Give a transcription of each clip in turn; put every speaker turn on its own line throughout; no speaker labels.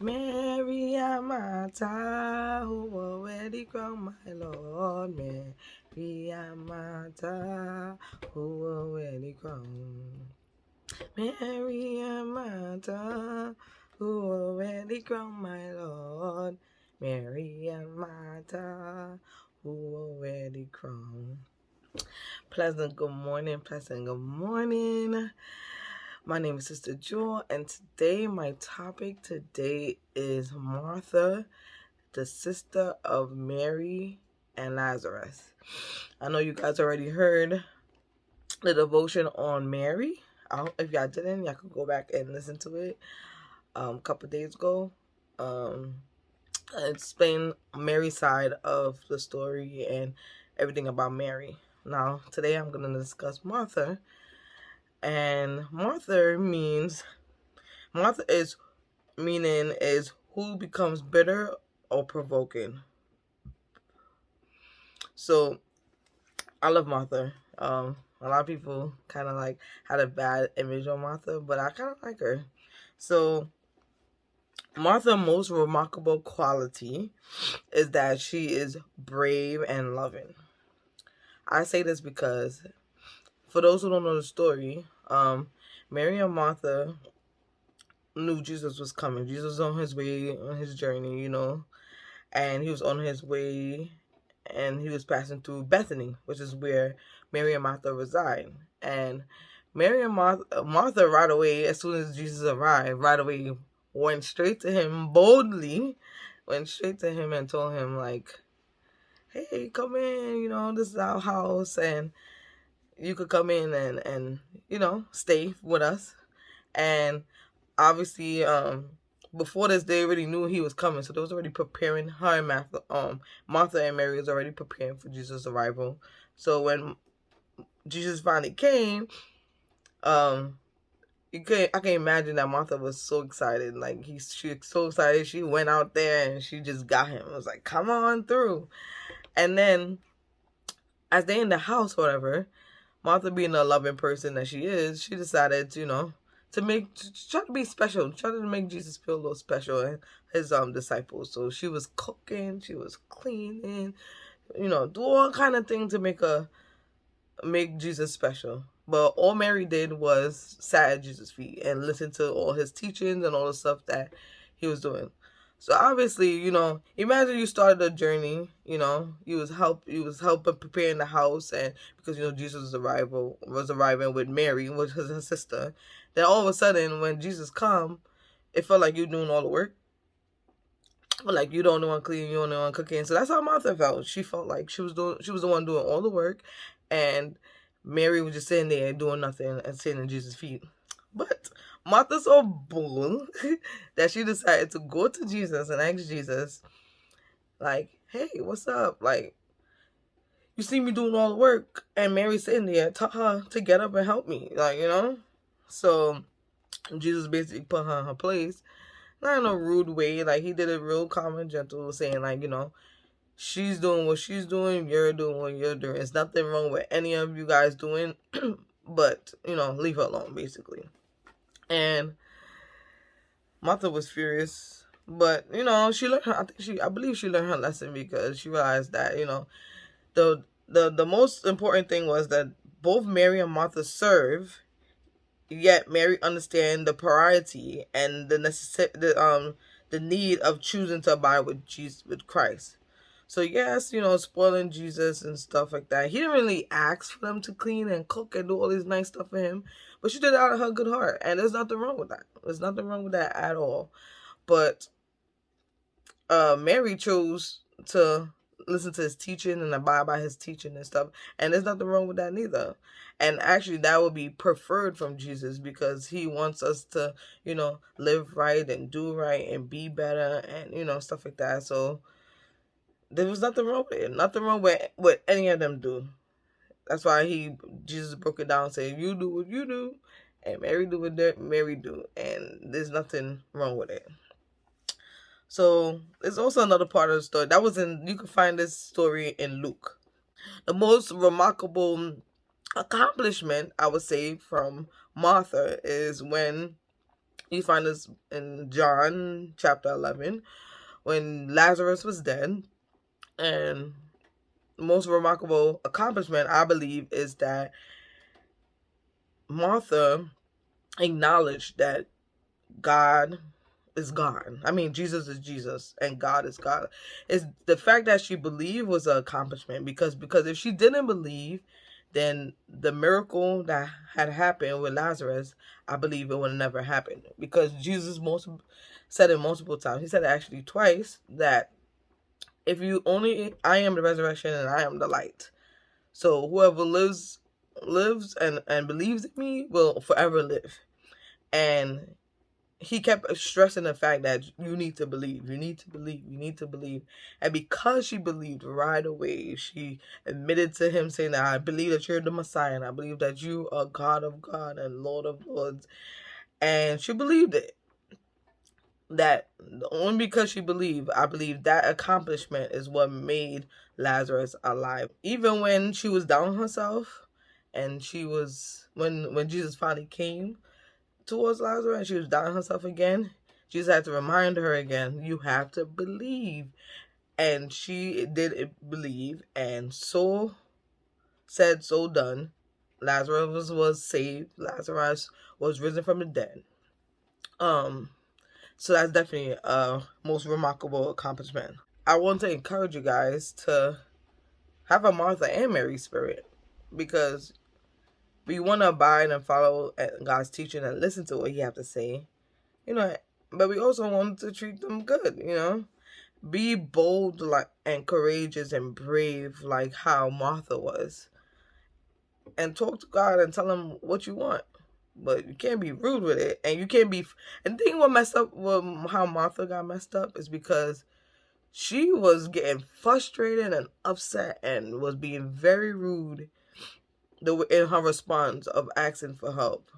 Mary and Martha, who already crowned my Lord. Mary and Martha, who already crowned. Mary and Martha, who already crowned my Lord. Mary and Martha, who already crowned. Pleasant good morning, pleasant good morning. My name is Sister Jewel, and today my topic is Martha, the sister of Mary and Lazarus. I know you guys already heard the devotion on Mary. If y'all didn't, y'all could go back and listen to it a couple days ago. I explained Mary's side of the story and everything about Mary. Now, today I'm going to discuss Martha. And Martha is who becomes bitter or provoking. So I love Martha. A lot of people kind of like had a bad image on Martha, but I kind of like her. So Martha's most remarkable quality is that she is brave and loving. I say this because for those who don't know the story, Mary and Martha knew Jesus was coming. Jesus was on his way, on his journey, and he was on his way and he was passing through Bethany, which is where Mary and Martha reside. And Mary and Martha right away, as soon as Jesus arrived, right away went straight to him boldly, went straight to him and told him, like, hey, come in, this is our house and you could come in and stay with us. And obviously, before this, they already knew he was coming, so they was already preparing. Her and Martha and Mary was already preparing for Jesus' arrival. So when Jesus finally came, I can imagine that Martha was so excited. Like she was so excited, she went out there and she just got him. It was like, come on through. And then, as they in the house, whatever, Martha, being a loving person that she is, she decided, to try to be special, try to make Jesus feel a little special and his disciples. So she was cooking, she was cleaning, do all kind of things to make Jesus special. But all Mary did was sat at Jesus' feet and listened to all his teachings and all the stuff that he was doing. So obviously, imagine you started a journey, you was helping preparing the house, and because Jesus was arriving with Mary, which was her sister. Then all of a sudden, when Jesus come, it felt like you doing all the work. But like you don't know one cleaning, you don't know one cooking. So that's how Martha felt. She felt like she was the one doing all the work, and Mary was just sitting there doing nothing and sitting at Jesus' feet. But Martha's so bold that she decided to go to Jesus and ask Jesus, like, hey, what's up? Like, you see me doing all the work and Mary's sitting there, tell her to get up and help me. Like, So Jesus basically put her in her place. Not in a rude way. Like, he did it real calm and gentle, saying, like, she's doing what she's doing, you're doing what you're doing. There's nothing wrong with any of you guys doing, but, leave her alone, basically. And Martha was furious, but, she learned her, I believe she learned her lesson, because she realized that, the most important thing was that both Mary and Martha serve, yet Mary understand the priority and the need of choosing to abide with Jesus, with Christ. So yes, spoiling Jesus and stuff like that. He didn't really ask for them to clean and cook and do all this nice stuff for him, but she did it out of her good heart, and there's nothing wrong with that. There's nothing wrong with that at all. But Mary chose to listen to his teaching and abide by his teaching and stuff, and there's nothing wrong with that neither. And actually, that would be preferred from Jesus, because he wants us to, live right and do right and be better and, stuff like that. So there was nothing wrong with it. Nothing wrong with what any of them do. That's why Jesus broke it down and said, you do what you do, and Mary do what Mary do. And there's nothing wrong with it. So there's also another part of the story. You can find this story in Luke. The most remarkable accomplishment, I would say, from Martha is when You find this in John chapter 11 when Lazarus was dead. And the most remarkable accomplishment, I believe, is that Martha acknowledged that God is God. I mean, Jesus is Jesus and God is God. Is the fact that she believed was an accomplishment, because if she didn't believe, then the miracle that had happened with Lazarus, I believe it would have never happened, because Jesus said it multiple times. He said it actually twice, that if you only, I am the resurrection and I am the light. So whoever lives and believes in me will forever live. And he kept stressing the fact that you need to believe, you need to believe, you need to believe. And because she believed right away, she admitted to him, saying that I believe that you're the Messiah, and I believe that you are God of God and Lord of Lords. And she believed it. That only because she believed, I believe that accomplishment is what made Lazarus alive. Even when she was down on herself, and she was, when Jesus finally came towards Lazarus and she was down on herself again, Jesus had to remind her again, you have to believe. And she did believe, and so said, so done. Lazarus was saved. Lazarus was risen from the dead. So that's definitely a most remarkable accomplishment. I want to encourage you guys to have a Martha and Mary spirit, because we want to abide and follow God's teaching and listen to what He has to say, but we also want to treat them good. Be bold, and courageous and brave, like how Martha was, and talk to God and tell Him what you want. But you can't be rude with it, and you can't be. And the thing what messed up, how Martha got messed up, is because she was getting frustrated and upset and was being very rude in her response of asking for help.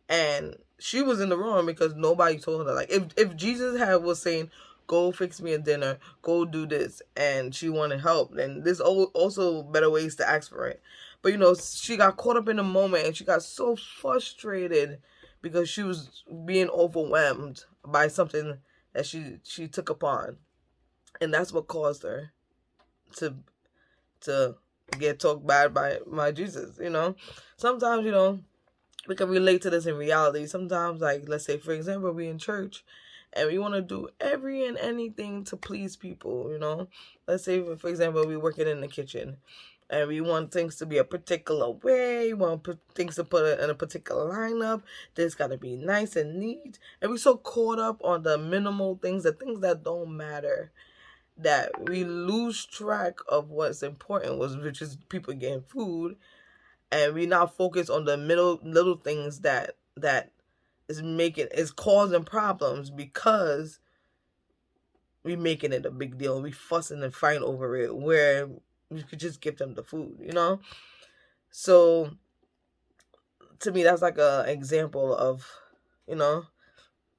And she was in the wrong, because nobody told her. Like, if Jesus was saying, go fix me a dinner, go do this, and she wanted help, then there's also better ways to ask for it. But she got caught up in the moment, and she got so frustrated because she was being overwhelmed by something that she took upon. And that's what caused her to get talked bad by Jesus. Sometimes, we can relate to this in reality. Sometimes, like, let's say, for example, we in church and we want to do every and anything to please people. Let's say, for example, we working in the kitchen and we want things to be a particular way. We want things to put in a particular lineup. This got to be nice and neat. And we're so caught up on the minimal things, the things that don't matter, that we lose track of what's important, which is people getting food. And we now focus on the little things that is causing problems, because we making it a big deal. We fussing and fighting over it, where we could just give them the food, So to me, that's like a example of,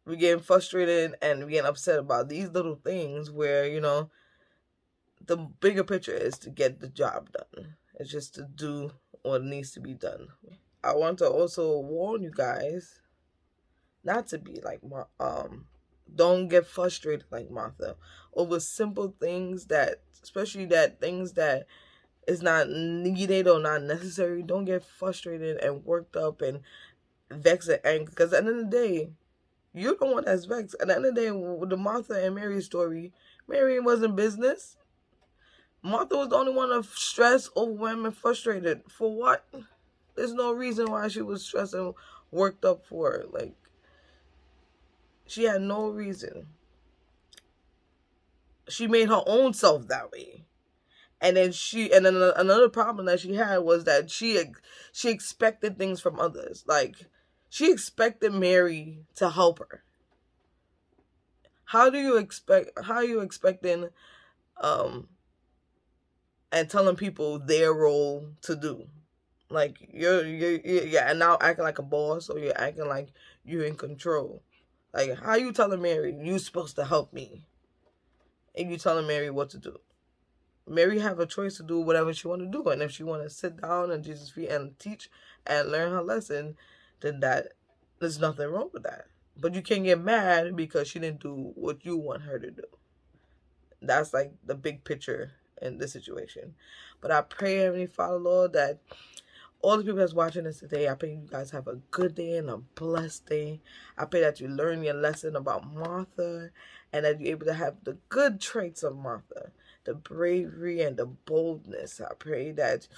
we getting frustrated and we getting upset about these little things, where the bigger picture is to get the job done. It's just to do what needs to be done. I want to also warn you guys not to be like don't get frustrated like Martha over simple things, especially things that is not needed or not necessary. Don't get frustrated and worked up and vexed and angry, because at the end of the day, you're the one that's vexed. At the end of the day, with the Martha and Mary story, Mary wasn't business. Martha was the only one of stressed, overwhelmed, and frustrated. For what? There's no reason why she was stressed and worked up for it. Like, she had no reason. She made her own self that way. And then another problem that she had was that she expected things from others. Like, she expected Mary to help her. How are you expecting and telling people their role to do? Like, you're now acting like a boss, or you're acting like you're in control. Like, how you telling Mary you supposed to help me, and you telling Mary what to do? Mary have a choice to do whatever she want to do, and if she want to sit down at Jesus' feet and teach and learn her lesson, then there's nothing wrong with that. But you can't get mad because she didn't do what you want her to do. That's like the big picture in this situation. But I pray, Heavenly Father, Lord, that all the people that's watching this today, I pray you guys have a good day and a blessed day. I pray that you learn your lesson about Martha and that you're able to have the good traits of Martha, the bravery and the boldness. I pray that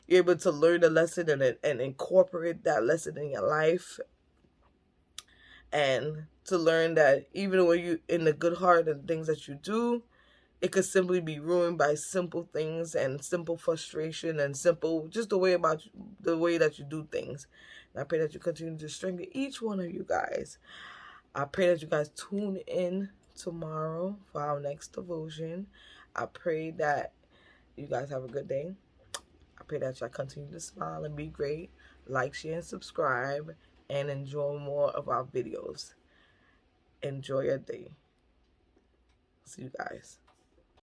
you're able to learn the lesson and incorporate that lesson in your life, and to learn that even when you in the good heart and things that you do, it could simply be ruined by simple things and simple frustration and simple just the way that you do things. And I pray that you continue to strengthen each one of you guys. I pray that you guys tune in tomorrow for our next devotion. I pray that you guys have a good day. I pray that y'all continue to smile and be great. Like, share, and subscribe, and enjoy more of our videos. Enjoy your day. See you guys.